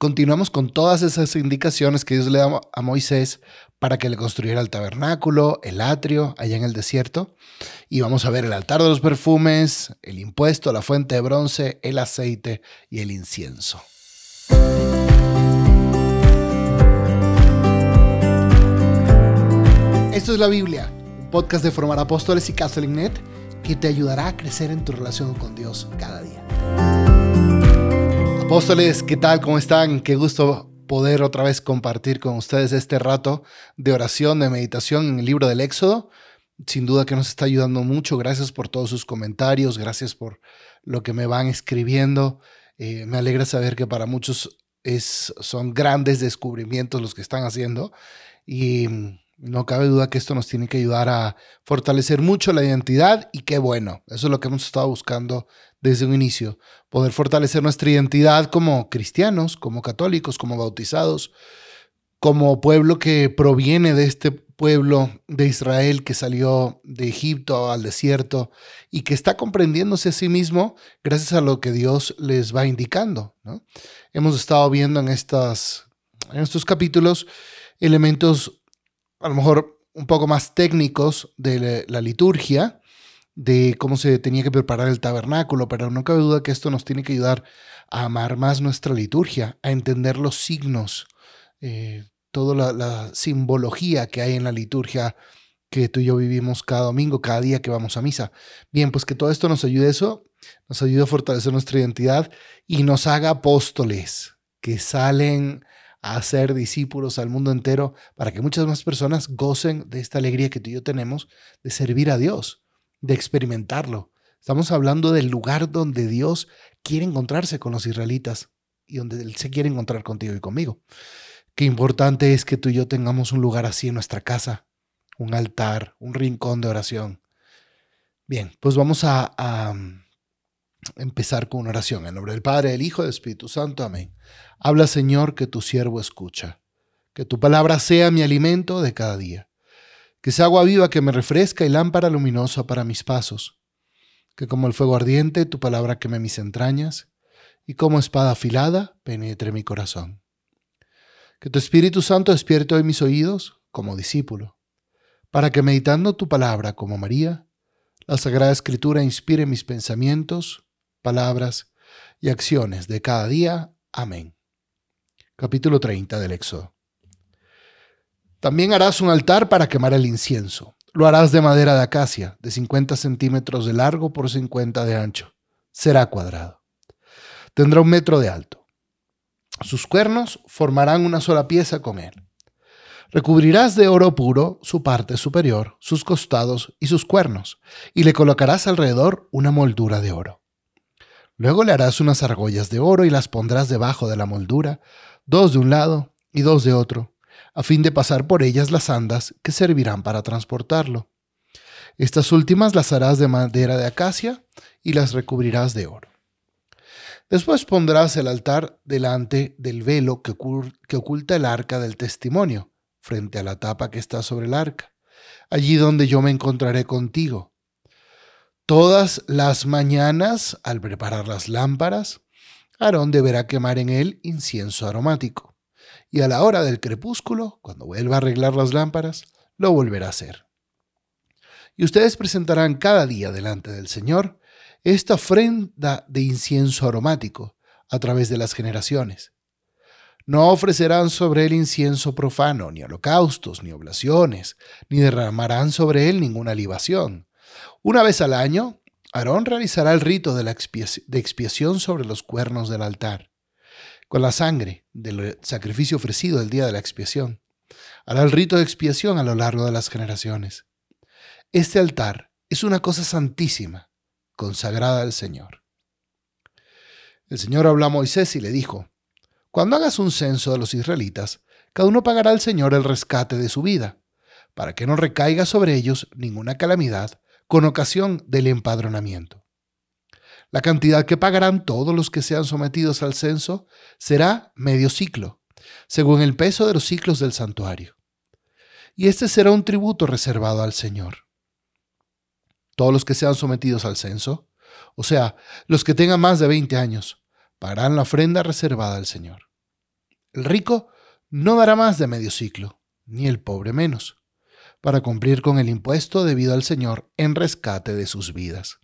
Continuamos con todas esas indicaciones que Dios le da a Moisés para que le construyera el tabernáculo, el atrio, allá en el desierto. Y vamos a ver el altar de los perfumes, el impuesto, la fuente de bronce, el aceite y el incienso. Esto es la Biblia, un podcast de Formar Apóstoles y CatholicNet que te ayudará a crecer en tu relación con Dios cada día. Apóstoles, ¿qué tal? ¿Cómo están? Qué gusto poder otra vez compartir con ustedes este rato de oración, de meditación en el libro del Éxodo. Sin duda que nos está ayudando mucho. Gracias por todos sus comentarios, gracias por lo que me van escribiendo. Me alegra saber que para muchos son grandes descubrimientos los que están haciendo y no cabe duda que esto nos tiene que ayudar a fortalecer mucho la identidad y qué bueno. Eso es lo que hemos estado buscando desde un inicio, poder fortalecer nuestra identidad como cristianos, como católicos, como bautizados, como pueblo que proviene de este pueblo de Israel que salió de Egipto al desierto y que está comprendiéndose a sí mismo gracias a lo que Dios les va indicando, ¿no? Hemos estado viendo en estos capítulos elementos a lo mejor un poco más técnicos de la liturgia, de cómo se tenía que preparar el tabernáculo, pero no cabe duda que esto nos tiene que ayudar a amar más nuestra liturgia, a entender los signos, toda la simbología que hay en la liturgia que tú y yo vivimos cada domingo, cada día que vamos a misa. Bien, pues que todo esto nos ayude nos ayude a fortalecer nuestra identidad y nos haga apóstoles que salen a ser discípulos al mundo entero para que muchas más personas gocen de esta alegría que tú y yo tenemos de servir a Dios, de experimentarlo. Estamos hablando del lugar donde Dios quiere encontrarse con los israelitas y donde Él se quiere encontrar contigo y conmigo. Qué importante es que tú y yo tengamos un lugar así en nuestra casa, un altar, un rincón de oración. Bien, pues vamos a empezar con una oración. En nombre del Padre, del Hijo y del Espíritu Santo. Amén. Habla, Señor, que tu siervo escucha. Que tu palabra sea mi alimento de cada día. Que sea agua viva que me refresca y lámpara luminosa para mis pasos. Que como el fuego ardiente, tu palabra queme mis entrañas y como espada afilada penetre mi corazón. Que tu Espíritu Santo despierte hoy mis oídos como discípulo, para que meditando tu palabra como María, la Sagrada Escritura inspire mis pensamientos, palabras y acciones de cada día. Amén. Capítulo 30 del Éxodo. También harás un altar para quemar el incienso. Lo harás de madera de acacia, de 50 centímetros de largo por 50 de ancho. Será cuadrado. Tendrá 1 metro de alto. Sus cuernos formarán una sola pieza con él. Recubrirás de oro puro su parte superior, sus costados y sus cuernos, y le colocarás alrededor una moldura de oro. Luego le harás unas argollas de oro y las pondrás debajo de la moldura, 2 de un lado y 2 de otro, a fin de pasar por ellas las andas que servirán para transportarlo. Estas últimas las harás de madera de acacia y las recubrirás de oro. Después pondrás el altar delante del velo que oculta el arca del testimonio, frente a la tapa que está sobre el arca, allí donde yo me encontraré contigo. Todas las mañanas, al preparar las lámparas, Aarón deberá quemar en él incienso aromático. Y a la hora del crepúsculo, cuando vuelva a arreglar las lámparas, lo volverá a hacer. Y ustedes presentarán cada día delante del Señor esta ofrenda de incienso aromático a través de las generaciones. No ofrecerán sobre él incienso profano, ni holocaustos, ni oblaciones, ni derramarán sobre él ninguna libación. Una vez al año, Aarón realizará el rito de expiación sobre los cuernos del altar, con la sangre del sacrificio ofrecido el día de la expiación. Hará el rito de expiación a lo largo de las generaciones. Este altar es una cosa santísima, consagrada al Señor. El Señor habló a Moisés y le dijo: Cuando hagas un censo de los israelitas, cada uno pagará al Señor el rescate de su vida, para que no recaiga sobre ellos ninguna calamidad con ocasión del empadronamiento. La cantidad que pagarán todos los que sean sometidos al censo será medio siclo, según el peso de los siclos del santuario. Y este será un tributo reservado al Señor. Todos los que sean sometidos al censo, o sea, los que tengan más de 20 años, pagarán la ofrenda reservada al Señor. El rico no dará más de medio siclo, ni el pobre menos, para cumplir con el impuesto debido al Señor en rescate de sus vidas.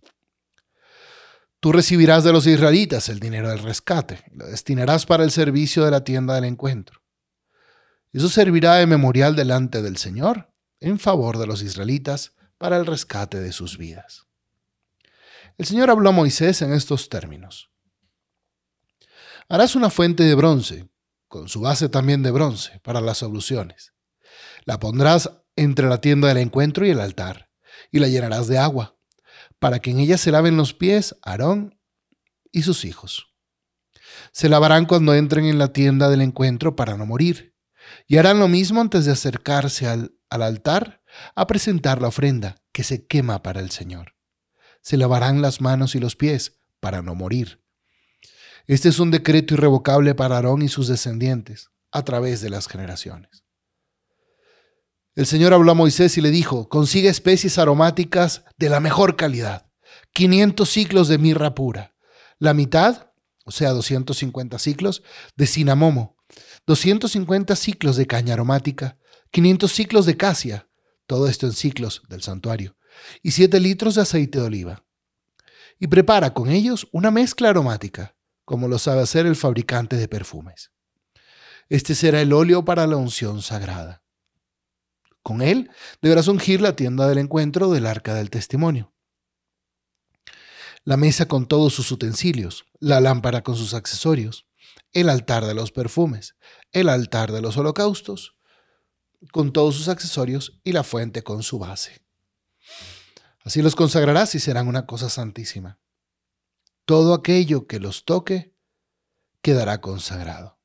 Tú recibirás de los israelitas el dinero del rescate y lo destinarás para el servicio de la tienda del encuentro. Eso servirá de memorial delante del Señor en favor de los israelitas para el rescate de sus vidas. El Señor habló a Moisés en estos términos. Harás una fuente de bronce, con su base también de bronce, para las abluciones. La pondrás entre la tienda del encuentro y el altar, y la llenarás de agua, para que en ella se laven los pies Aarón y sus hijos. Se lavarán cuando entren en la tienda del encuentro para no morir, y harán lo mismo antes de acercarse al altar a presentar la ofrenda que se quema para el Señor. Se lavarán las manos y los pies para no morir. Este es un decreto irrevocable para Aarón y sus descendientes a través de las generaciones. El Señor habló a Moisés y le dijo, consigue especies aromáticas de la mejor calidad, 500 siclos de mirra pura, la mitad, o sea 250 siclos, de cinamomo, 250 siclos de caña aromática, 500 siclos de casia, todo esto en siclos del santuario, y 7 litros de aceite de oliva. Y prepara con ellos una mezcla aromática, como lo sabe hacer el fabricante de perfumes. Este será el óleo para la unción sagrada. Con él deberás ungir la tienda del encuentro del arca del testimonio, la mesa con todos sus utensilios, la lámpara con sus accesorios, el altar de los perfumes, el altar de los holocaustos, con todos sus accesorios y la fuente con su base. Así los consagrarás y serán una cosa santísima. Todo aquello que los toque quedará consagrado.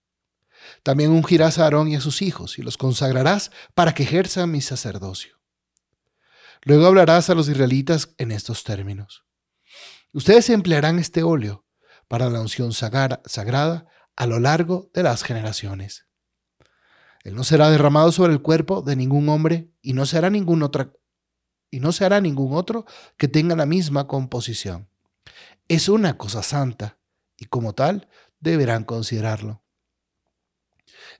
También ungirás a Aarón y a sus hijos y los consagrarás para que ejerzan mi sacerdocio. Luego hablarás a los israelitas en estos términos. Ustedes emplearán este óleo para la unción sagrada a lo largo de las generaciones. Él no será derramado sobre el cuerpo de ningún hombre y no se hará ningún otro que tenga la misma composición. Es una cosa santa y como tal deberán considerarlo.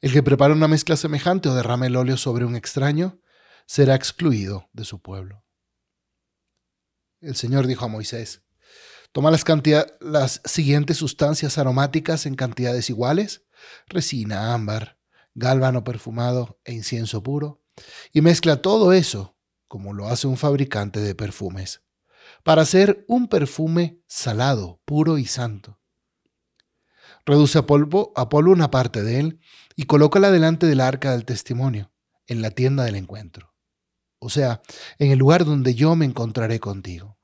El que prepare una mezcla semejante o derrame el óleo sobre un extraño será excluido de su pueblo. El Señor dijo a Moisés, toma las siguientes sustancias aromáticas en cantidades iguales, resina, ámbar, gálbano perfumado e incienso puro, y mezcla todo eso, como lo hace un fabricante de perfumes, para hacer un perfume salado, puro y santo. Reduce a polvo una parte de él y colócala delante del arca del testimonio, en la tienda del encuentro, o sea, en el lugar donde yo me encontraré contigo.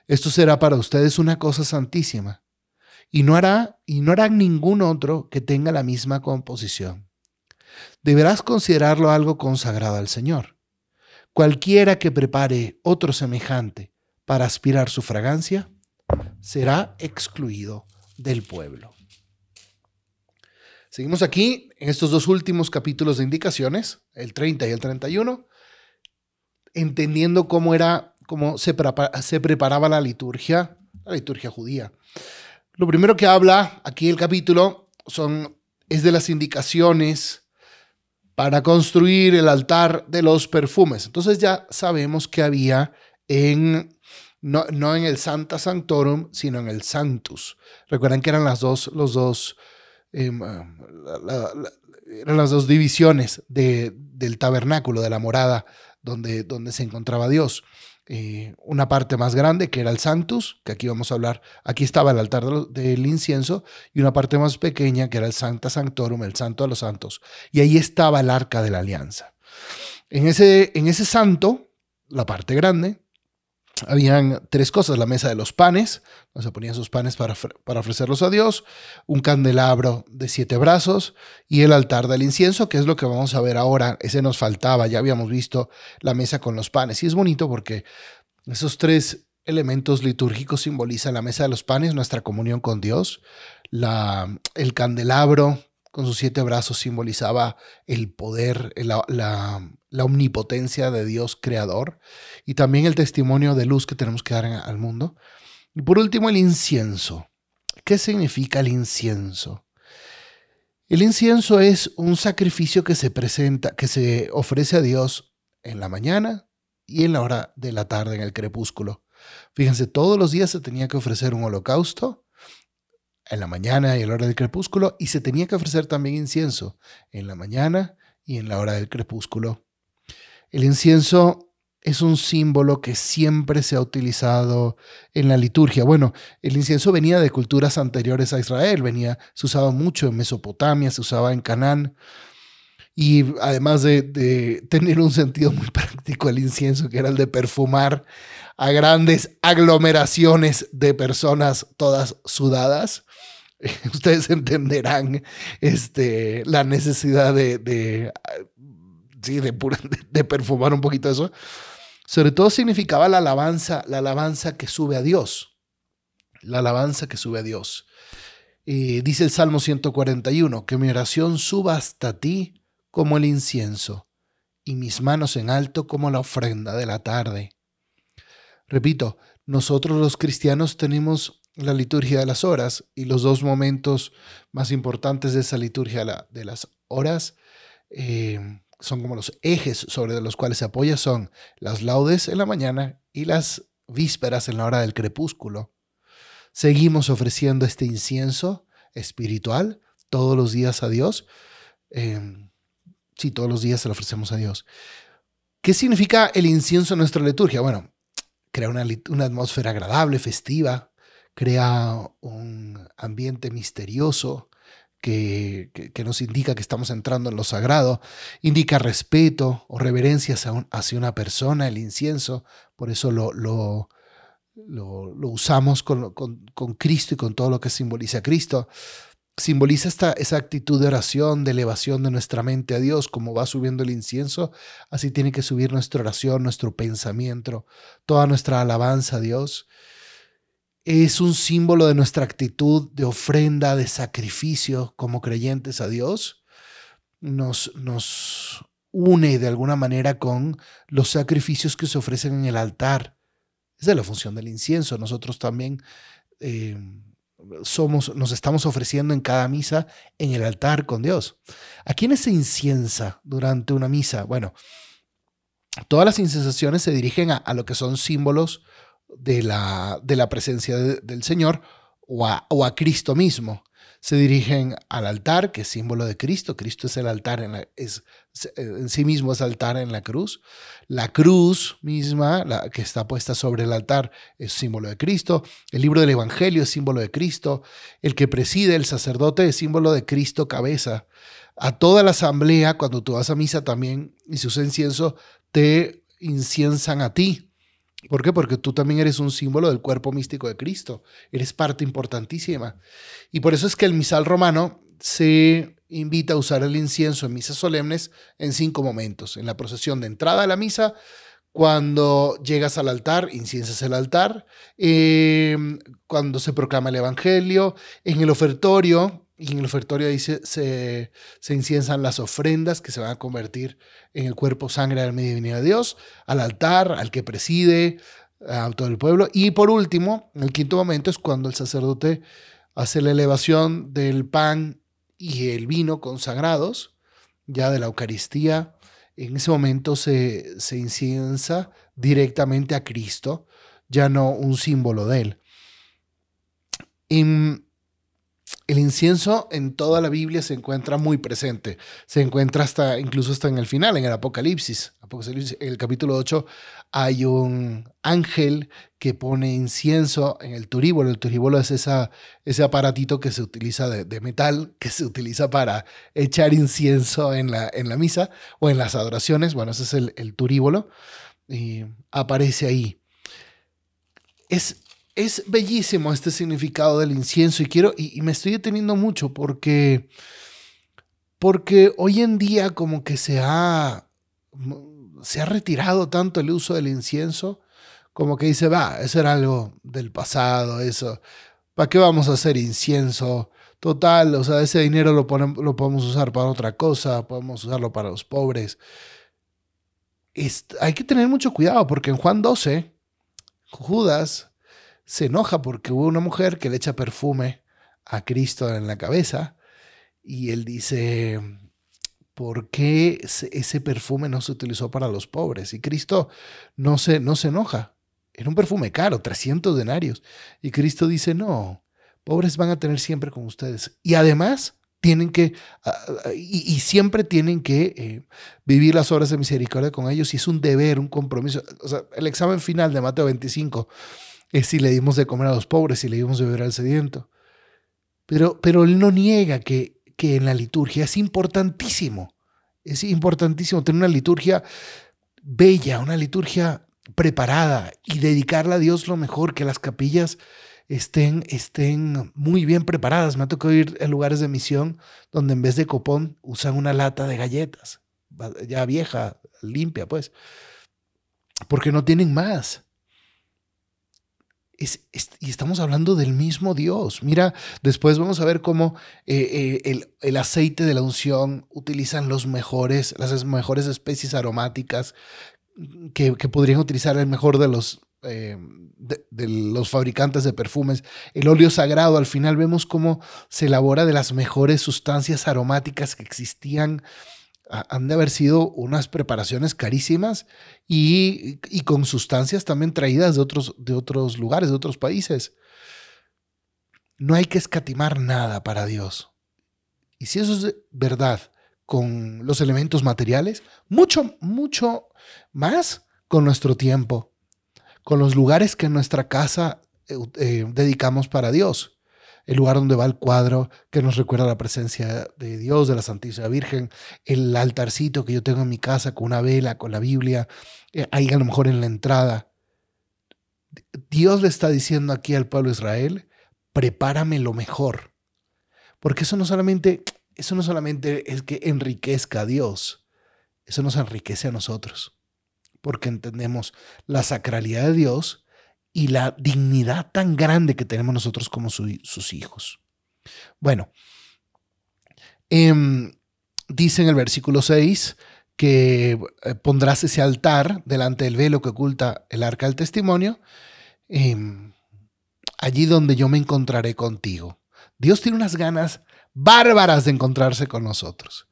Esto será para ustedes una cosa santísima, y no harán ningún otro que tenga la misma composición. Deberás considerarlo algo consagrado al Señor. Cualquiera que prepare otro semejante para aspirar su fragancia, será excluido del pueblo. Seguimos aquí en estos dos últimos capítulos de indicaciones, el 30 y el 31, entendiendo cómo se preparaba la liturgia judía. Lo primero que habla aquí el capítulo es de las indicaciones para construir el altar de los perfumes. Entonces ya sabemos que había no en el Sancta Sanctorum, sino en el Sanctus. Recuerden que eran eran las dos divisiones del tabernáculo, de la morada donde se encontraba Dios. Una parte más grande que era el Sanctus, que aquí vamos a hablar, aquí estaba el altar del incienso, y una parte más pequeña que era el Sancta Sanctorum, el Santo de los Santos, y ahí estaba el Arca de la Alianza. En ese santo, la parte grande, habían 3 cosas: la mesa de los panes, donde se ponían sus panes para ofrecerlos a Dios, un candelabro de 7 brazos y el altar del incienso, que es lo que vamos a ver ahora. Ese nos faltaba, ya habíamos visto la mesa con los panes, y es bonito porque esos 3 elementos litúrgicos simbolizan la mesa de los panes, nuestra comunión con Dios, el candelabro con sus 7 brazos simbolizaba el poder, la omnipotencia de Dios creador, y también el testimonio de luz que tenemos que dar al mundo. Y por último, el incienso. ¿Qué significa el incienso? El incienso es un sacrificio que se presenta, que se ofrece a Dios en la mañana y en la hora de la tarde, en el crepúsculo. Fíjense, todos los días se tenía que ofrecer un holocausto en la mañana y en la hora del crepúsculo, y se tenía que ofrecer también incienso en la mañana y en la hora del crepúsculo. El incienso es un símbolo que siempre se ha utilizado en la liturgia. Bueno, el incienso venía de culturas anteriores a Israel, se usaba mucho en Mesopotamia, se usaba en Canaán, y además de tener un sentido muy práctico el incienso, que era el de perfumar a grandes aglomeraciones de personas todas sudadas, ustedes entenderán la necesidad de perfumar un poquito eso. Sobre todo significaba la alabanza que sube a Dios, la alabanza que sube a Dios. Dice el Salmo 141, que mi oración suba hasta ti como el incienso y mis manos en alto como la ofrenda de la tarde. Repito, nosotros los cristianos tenemos la liturgia de las horas, y los dos momentos más importantes de esa liturgia de las horas son como los ejes sobre los cuales se apoya, son las laudes en la mañana y las vísperas en la hora del crepúsculo. Seguimos ofreciendo este incienso espiritual todos los días a Dios. Sí, todos los días se lo ofrecemos a Dios. ¿Qué significa el incienso en nuestra liturgia? Bueno, crea una atmósfera agradable, festiva, crea un ambiente misterioso que nos indica que estamos entrando en lo sagrado, indica respeto o reverencia hacia una persona, el incienso. Por eso lo usamos con Cristo y con todo lo que simboliza a Cristo. Simboliza esa actitud de oración, de elevación de nuestra mente a Dios. Como va subiendo el incienso, así tiene que subir nuestra oración, nuestro pensamiento, toda nuestra alabanza a Dios. Es un símbolo de nuestra actitud de ofrenda, de sacrificio como creyentes a Dios. Nos une de alguna manera con los sacrificios que se ofrecen en el altar. Esa es la función del incienso. Nosotros también nos estamos ofreciendo en cada misa en el altar con Dios. ¿A quiénes se inciensa durante una misa? Bueno, todas las incensaciones se dirigen a lo que son símbolos de la presencia del Señor o a Cristo mismo. Se dirigen al altar, que es símbolo de Cristo. Cristo es el altar, en sí mismo es altar en la cruz. La cruz misma, que está puesta sobre el altar, es símbolo de Cristo. El libro del Evangelio es símbolo de Cristo. El que preside, el sacerdote, es símbolo de Cristo cabeza. A toda la asamblea, cuando tú vas a misa también y se usa incienso, te inciensan a ti. ¿Por qué? Porque tú también eres un símbolo del cuerpo místico de Cristo. Eres parte importantísima. Y por eso es que el misal romano se invita a usar el incienso en misas solemnes en 5 momentos. En la procesión de entrada a la misa, cuando llegas al altar, inciensas el altar. Cuando se proclama el evangelio, en el ofertorio. Y en el ofertorio ahí se inciensan las ofrendas que se van a convertir en el cuerpo, sangre, alma y divinidad de Dios, al altar, al que preside, a todo el pueblo. Y por último, en el 5º momento es cuando el sacerdote hace la elevación del pan y el vino consagrados, ya de la Eucaristía. En ese momento se inciensa directamente a Cristo, ya no un símbolo de él. El incienso en toda la Biblia se encuentra muy presente. Se encuentra incluso hasta en el final, en el Apocalipsis. En el capítulo 8 hay un ángel que pone incienso en el turíbulo. El turíbulo es ese aparatito que se utiliza de metal, que se utiliza para echar incienso en la misa o en las adoraciones. Bueno, ese es el turíbulo. Y aparece ahí. Es bellísimo este significado del incienso y me estoy deteniendo mucho porque hoy en día como que se ha retirado tanto el uso del incienso, como que dice, eso era algo del pasado, eso, ¿para qué vamos a hacer incienso? Total, o sea, ese dinero lo podemos usar para otra cosa, podemos usarlo para los pobres. Hay que tener mucho cuidado porque en Juan 12, Judas se enoja porque hubo una mujer que le echa perfume a Cristo en la cabeza Y él dice, ¿por qué ese perfume no se utilizó para los pobres? Y Cristo no se enoja. Era un perfume caro, 300 denarios. Y Cristo dice, no, pobres van a tener siempre con ustedes. Y además tienen que, y siempre tienen que vivir las obras de misericordia con ellos. Y es un deber, un compromiso. O sea, el examen final de Mateo 25 es si le dimos de comer a los pobres, si le dimos de beber al sediento. Pero él no niega que en la liturgia es importantísimo tener una liturgia bella, una liturgia preparada y dedicarle a Dios lo mejor, que las capillas estén muy bien preparadas. Me ha tocado ir a lugares de misión donde en vez de copón usan una lata de galletas, ya vieja, limpia pues, porque no tienen más. Y estamos hablando del mismo Dios. Mira, después vamos a ver cómo el aceite de la unción utilizan las mejores especies aromáticas que podrían utilizar el mejor de los fabricantes de perfumes. El óleo sagrado, al final vemos cómo se elabora de las mejores sustancias aromáticas que existían. Han de haber sido unas preparaciones carísimas y con sustancias también traídas de otros lugares, de otros países. No hay que escatimar nada para Dios. Y si eso es verdad con los elementos materiales, mucho, mucho más con nuestro tiempo, con los lugares que en nuestra casa dedicamos para Dios. El lugar donde va el cuadro que nos recuerda la presencia de Dios, de la Santísima Virgen, el altarcito que yo tengo en mi casa con una vela, con la Biblia, ahí a lo mejor en la entrada. Dios le está diciendo aquí al pueblo de Israel, prepárame lo mejor, porque eso no solamente es que enriquezca a Dios, eso nos enriquece a nosotros, porque entendemos la sacralidad de Dios y la dignidad tan grande que tenemos nosotros como sus hijos. Bueno, dice en el versículo 6 que pondrás ese altar delante del velo que oculta el arca del testimonio, allí donde yo me encontraré contigo. Dios tiene unas ganas bárbaras de encontrarse con nosotros.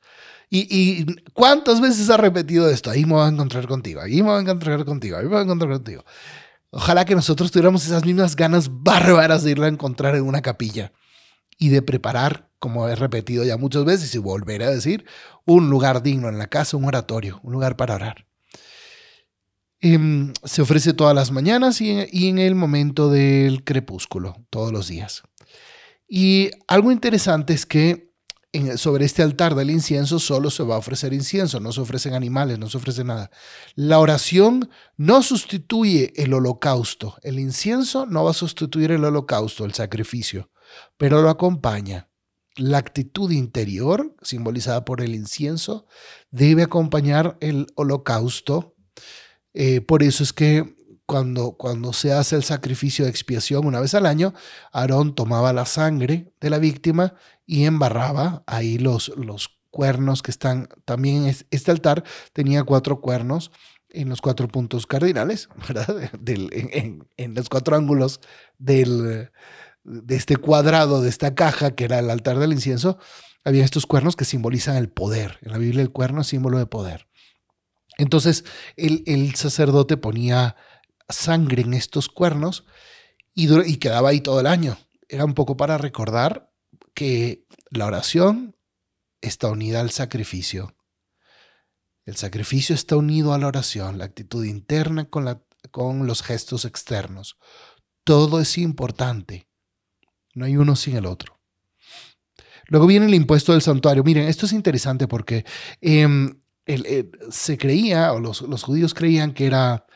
¿Y cuántas veces ha repetido esto? Ahí me voy a encontrar contigo, ahí me voy a encontrar contigo, ahí me voy a encontrar contigo. Ojalá que nosotros tuviéramos esas mismas ganas bárbaras de irlo a encontrar en una capilla y de preparar, como he repetido ya muchas veces y volveré a decir, un lugar digno en la casa, un oratorio, un lugar para orar. Se ofrece todas las mañanas y en el momento del crepúsculo, todos los días. Y algo interesante es que sobre este altar del incienso solo se va a ofrecer incienso, no se ofrecen animales, no se ofrece nada. La oración no sustituye el holocausto. El incienso no va a sustituir el holocausto, el sacrificio, pero lo acompaña. La actitud interior, simbolizada por el incienso, debe acompañar el holocausto. Por eso es que cuando se hace el sacrificio de expiación una vez al año, Aarón tomaba la sangre de la víctima y embarraba ahí los cuernos que están también en este altar. Tenía 4 cuernos en los 4 puntos cardinales, ¿verdad? En los 4 ángulos de este cuadrado, de esta caja que era el altar del incienso, había estos cuernos que simbolizan el poder. En la Biblia el cuerno es símbolo de poder. Entonces el sacerdote ponía sangre en estos cuernos y quedaba ahí todo el año. Era un poco para recordar que la oración está unida al sacrificio. El sacrificio está unido a la oración, la actitud interna con los gestos externos. Todo es importante. No hay uno sin el otro. Luego viene el impuesto del santuario. Miren, esto es interesante porque se creía, o los judíos creían que era,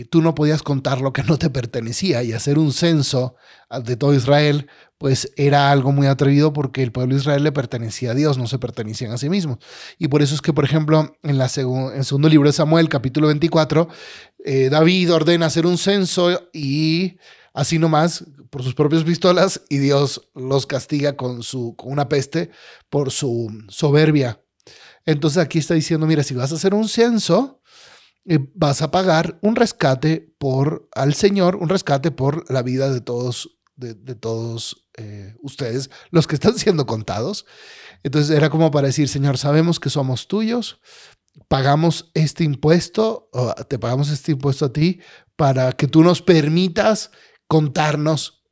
tú no podías contar lo que no te pertenecía, y hacer un censo de todo Israel, pues era algo muy atrevido porque el pueblo de Israel le pertenecía a Dios, no se pertenecían a sí mismos. Y por eso es que, por ejemplo, en el segundo libro de Samuel, capítulo 24, David ordena hacer un censo y así nomás, por sus propias pistolas, y Dios los castiga con una peste por su soberbia. Entonces aquí está diciendo, mira, si vas a hacer un censo, vas a pagar un rescate al Señor, un rescate por la vida de todos ustedes los que están siendo contados. Entonces era como para decir, Señor, sabemos que somos tuyos, pagamos este impuesto, o te pagamos este impuesto a ti para que tú nos permitas contarnos.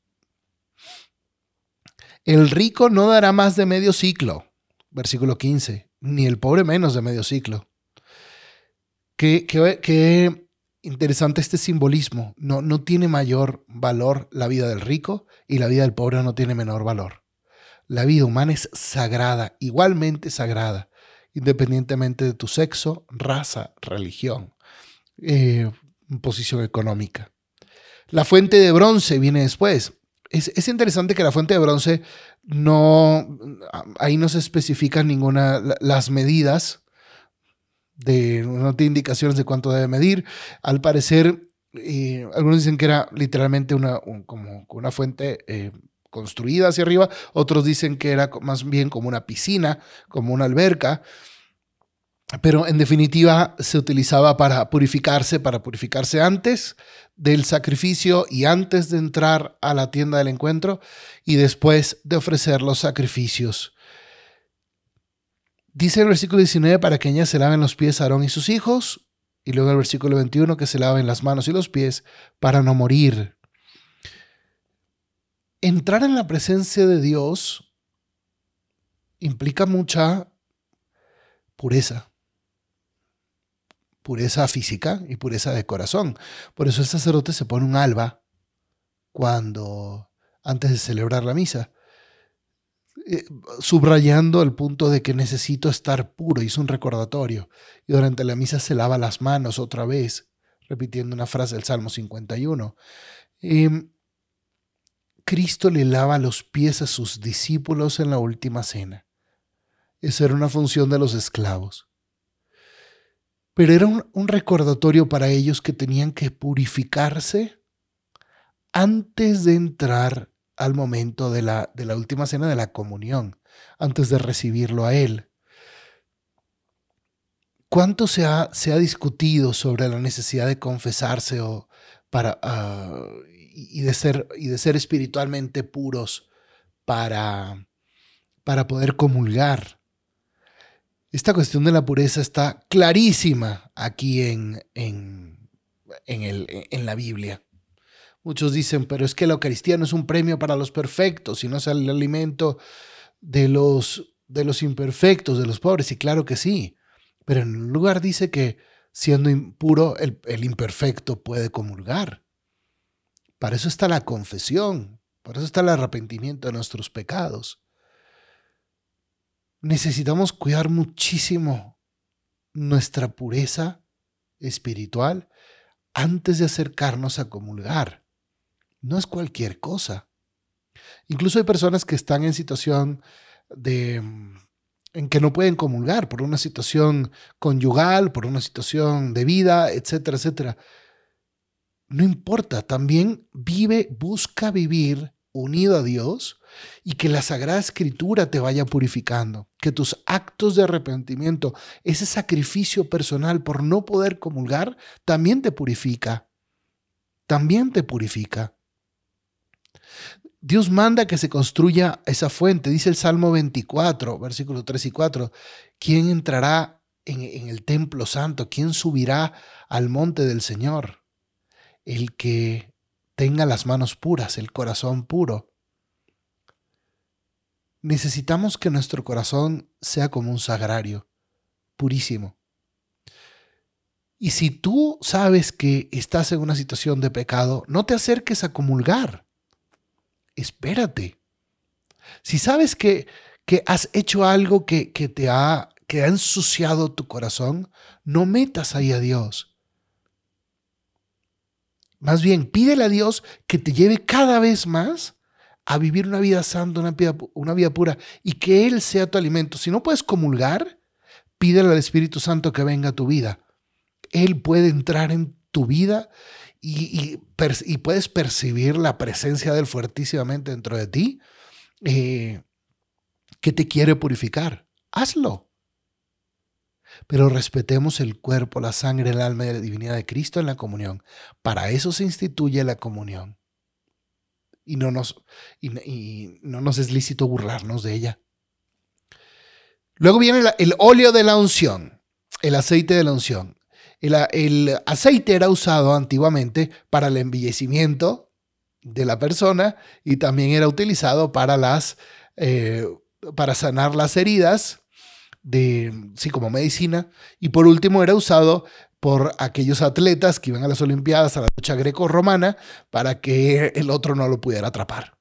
El rico no dará más de medio ciclo, versículo 15, ni el pobre menos de medio ciclo. Qué interesante este simbolismo. No tiene mayor valor la vida del rico y la vida del pobre no tiene menor valor. La vida humana es sagrada, igualmente sagrada, independientemente de tu sexo, raza, religión, posición económica. La fuente de bronce viene después. Es interesante que la fuente de bronce ahí no se especifican las medidas, no tiene indicaciones de cuánto debe medir. Al parecer, algunos dicen que era literalmente como una fuente construida hacia arriba, otros dicen que era más bien como una piscina, como una alberca, pero en definitiva se utilizaba para purificarse antes del sacrificio y antes de entrar a la tienda del encuentro y después de ofrecer los sacrificios. Dice el versículo 19, para que ella se laven los pies a Aarón y sus hijos, y luego el versículo 21, que se laven las manos y los pies para no morir. Entrar en la presencia de Dios implica mucha pureza física y pureza de corazón. Por eso el sacerdote se pone un alba antes de celebrar la misa, subrayando el punto de que necesito estar puro, y es un recordatorio. Y durante la misa se lava las manos otra vez, repitiendo una frase del Salmo 51. Cristo le lava los pies a sus discípulos en la última cena. Esa era una función de los esclavos. Pero era un recordatorio para ellos que tenían que purificarse antes de entrar al momento de la última cena, de la comunión, antes de recibirlo a Él. ¿Cuánto se ha discutido sobre la necesidad de confesarse y de ser espiritualmente puros para poder comulgar? Esta cuestión de la pureza está clarísima aquí en la Biblia. Muchos dicen, pero es que la Eucaristía no es un premio para los perfectos, sino es el alimento de los imperfectos, de los pobres. Y claro que sí, pero en un lugar dice que siendo impuro, el imperfecto puede comulgar. Para eso está la confesión, para eso está el arrepentimiento de nuestros pecados. Necesitamos cuidar muchísimo nuestra pureza espiritual antes de acercarnos a comulgar. No es cualquier cosa. Incluso hay personas que están en situación en que no pueden comulgar por una situación conyugal, por una situación de vida, etcétera, etcétera. No importa, también busca vivir unido a Dios y que la Sagrada Escritura te vaya purificando, que tus actos de arrepentimiento, ese sacrificio personal por no poder comulgar, también te purifica. También te purifica. Dios manda que se construya esa fuente. Dice el Salmo 24, versículos 3 y 4. ¿Quién entrará en el templo santo? ¿Quién subirá al monte del Señor? El que tenga las manos puras, el corazón puro. Necesitamos que nuestro corazón sea como un sagrario, purísimo. Y si tú sabes que estás en una situación de pecado, no te acerques a comulgar. Espérate. Si sabes que has hecho algo que ha ensuciado tu corazón, no metas ahí a Dios. Más bien, pídele a Dios que te lleve cada vez más a vivir una vida santa, una vida pura, y que Él sea tu alimento. Si no puedes comulgar, pídele al Espíritu Santo que venga a tu vida. Él puede entrar en tu vida y puedes percibir la presencia de Él fuertísimamente dentro de ti, que te quiere purificar. Hazlo. Pero respetemos el cuerpo, la sangre, el alma y la divinidad de Cristo en la comunión. Para eso se instituye la comunión. y no nos es lícito burlarnos de ella. Luego viene el óleo de la unción, el aceite de la unción. El aceite era usado antiguamente para el embellecimiento de la persona y también era utilizado para sanar las heridas, como medicina. Y por último era usado por aquellos atletas que iban a las Olimpiadas, a la lucha greco-romana, para que el otro no lo pudiera atrapar.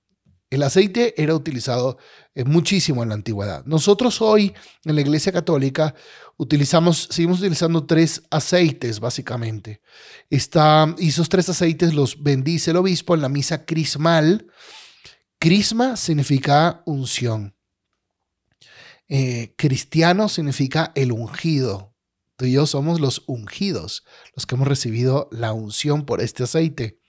El aceite era utilizado muchísimo en la antigüedad. Nosotros hoy en la Iglesia Católica seguimos utilizando 3 aceites básicamente. Y esos 3 aceites los bendice el obispo en la misa crismal. Crisma significa unción. Cristiano significa el ungido. Tú y yo somos los ungidos, los que hemos recibido la unción por este aceite.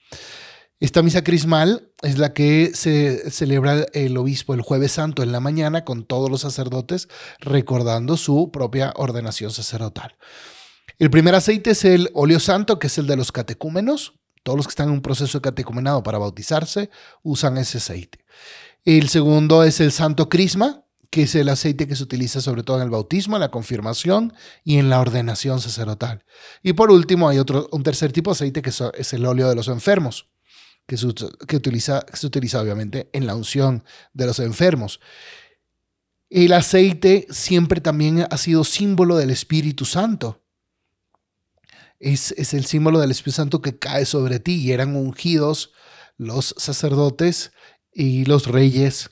Esta misa crismal es la que se celebra el obispo el Jueves Santo en la mañana con todos los sacerdotes recordando su propia ordenación sacerdotal. El primer aceite es el óleo santo, que es el de los catecúmenos. Todos los que están en un proceso de catecumenado para bautizarse usan ese aceite. El segundo es el santo crisma, que es el aceite que se utiliza sobre todo en el bautismo, en la confirmación y en la ordenación sacerdotal. Y por último hay un tercer tipo de aceite que es el óleo de los enfermos, que se utiliza obviamente en la unción de los enfermos. El aceite siempre también ha sido símbolo del Espíritu Santo. Es el símbolo del Espíritu Santo que cae sobre ti, y eran ungidos los sacerdotes y los reyes.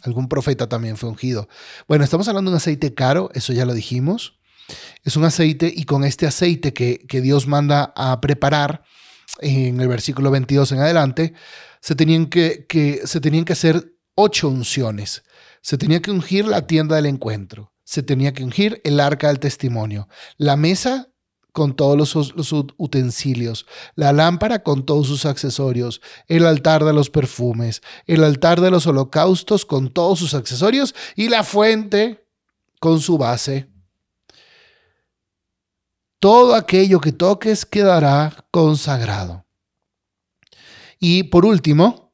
Algún profeta también fue ungido. Bueno, estamos hablando de un aceite caro, eso ya lo dijimos. Es un aceite, y con este aceite que Dios manda a preparar, en el versículo 22 en adelante, se tenían que hacer 8 unciones. Se tenía que ungir la tienda del encuentro, se tenía que ungir el arca del testimonio, la mesa con todos los utensilios, la lámpara con todos sus accesorios, el altar de los perfumes, el altar de los holocaustos con todos sus accesorios y la fuente con su base. Todo aquello que toques quedará consagrado. Y por último,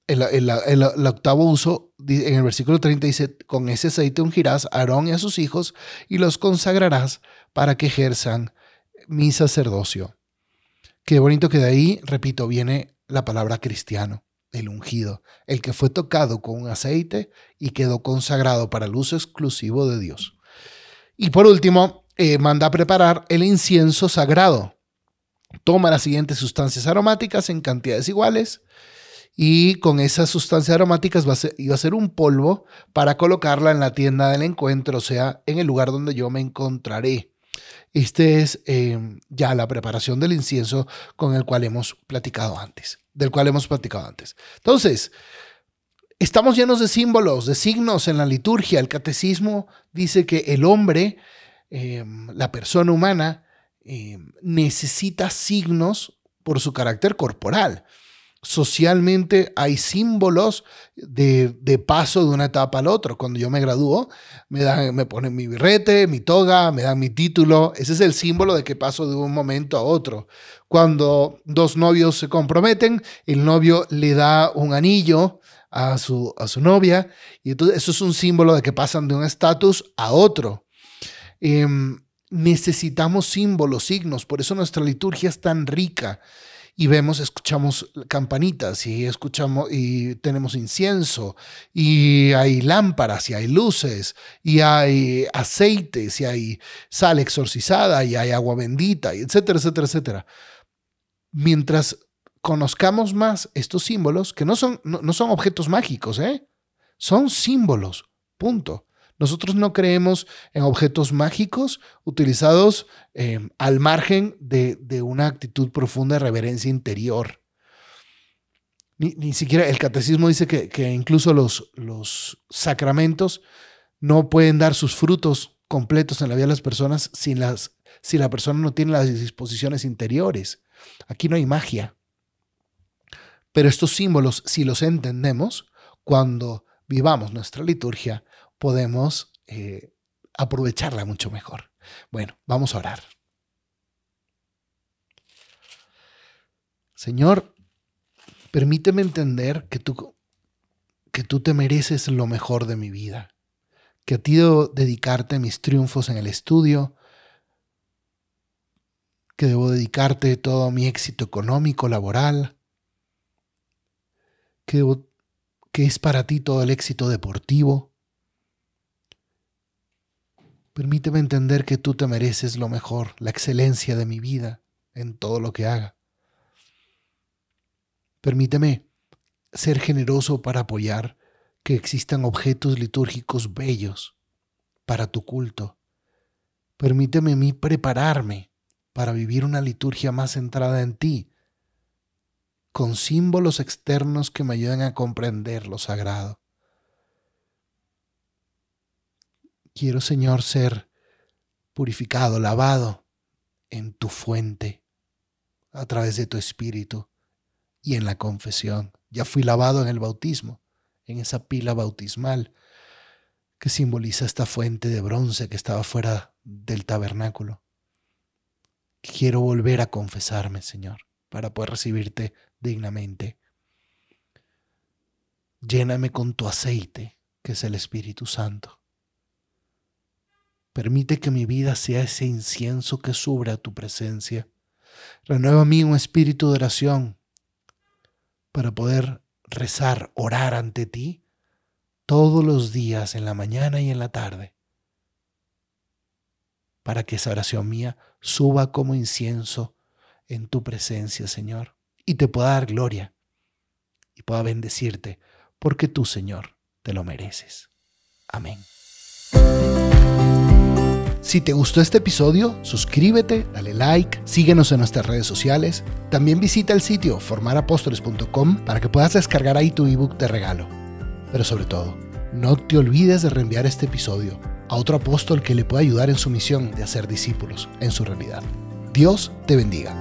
el octavo uso, en el versículo 30 dice: con ese aceite ungirás a Aarón y a sus hijos y los consagrarás para que ejerzan mi sacerdocio. Qué bonito que de ahí, repito, viene la palabra cristiano, el ungido, el que fue tocado con un aceite y quedó consagrado para el uso exclusivo de Dios. Y por último, manda a preparar el incienso sagrado. Toma las siguientes sustancias aromáticas en cantidades iguales, y con esas sustancias aromáticas iba a ser un polvo para colocarla en la tienda del encuentro, o sea, en el lugar donde yo me encontraré. Este es ya la preparación del incienso del cual hemos platicado antes. Entonces, estamos llenos de símbolos, de signos en la liturgia. El catecismo dice que el hombre, la persona humana, necesita signos por su carácter corporal. Socialmente hay símbolos de paso de una etapa a la otra. Cuando yo me gradúo, me ponen mi birrete, mi toga, me dan mi título. Ese es el símbolo de que paso de un momento a otro. Cuando 2 novios se comprometen, el novio le da un anillo a su novia, y entonces eso es un símbolo de que pasan de un estatus a otro. Necesitamos símbolos, signos, por eso nuestra liturgia es tan rica. Y escuchamos campanitas y tenemos incienso, y hay lámparas y hay luces y hay aceites y hay sal exorcizada y hay agua bendita, y etcétera, etcétera, etcétera. Mientras conozcamos más estos símbolos, que no son objetos mágicos, son símbolos, punto. Nosotros no creemos en objetos mágicos utilizados al margen de una actitud profunda de reverencia interior. Ni siquiera el catecismo dice que incluso los sacramentos no pueden dar sus frutos completos en la vida de las personas si la persona no tiene las disposiciones interiores. Aquí no hay magia. Pero estos símbolos, si los entendemos, cuando vivamos nuestra liturgia, podemos aprovecharla mucho mejor. Bueno, vamos a orar. Señor, Permíteme entender que tú te mereces lo mejor de mi vida, que a ti debo dedicarte a mis triunfos en el estudio, que debo dedicarte todo mi éxito económico, laboral, que es para ti todo el éxito deportivo. Permíteme entender que tú te mereces lo mejor, la excelencia de mi vida en todo lo que haga. Permíteme ser generoso para apoyar que existan objetos litúrgicos bellos para tu culto. Permíteme a mí prepararme para vivir una liturgia más centrada en ti, con símbolos externos que me ayuden a comprender lo sagrado. Quiero, Señor, ser purificado, lavado en tu fuente, a través de tu Espíritu y en la confesión. Ya fui lavado en el bautismo, en esa pila bautismal que simboliza esta fuente de bronce que estaba fuera del tabernáculo. Quiero volver a confesarme, Señor, para poder recibirte dignamente. Lléname con tu aceite, que es el Espíritu Santo. Permite que mi vida sea ese incienso que sube a tu presencia. Renueva en mí un espíritu de oración para poder rezar, orar ante ti todos los días, en la mañana y en la tarde, para que esa oración mía suba como incienso en tu presencia, Señor, y te pueda dar gloria y pueda bendecirte, porque tú, Señor, te lo mereces. Amén. Si te gustó este episodio, suscríbete, dale like, síguenos en nuestras redes sociales. También visita el sitio formarapostoles.com para que puedas descargar ahí tu ebook de regalo. Pero sobre todo, no te olvides de reenviar este episodio a otro apóstol que le pueda ayudar en su misión de hacer discípulos en su realidad. Dios te bendiga.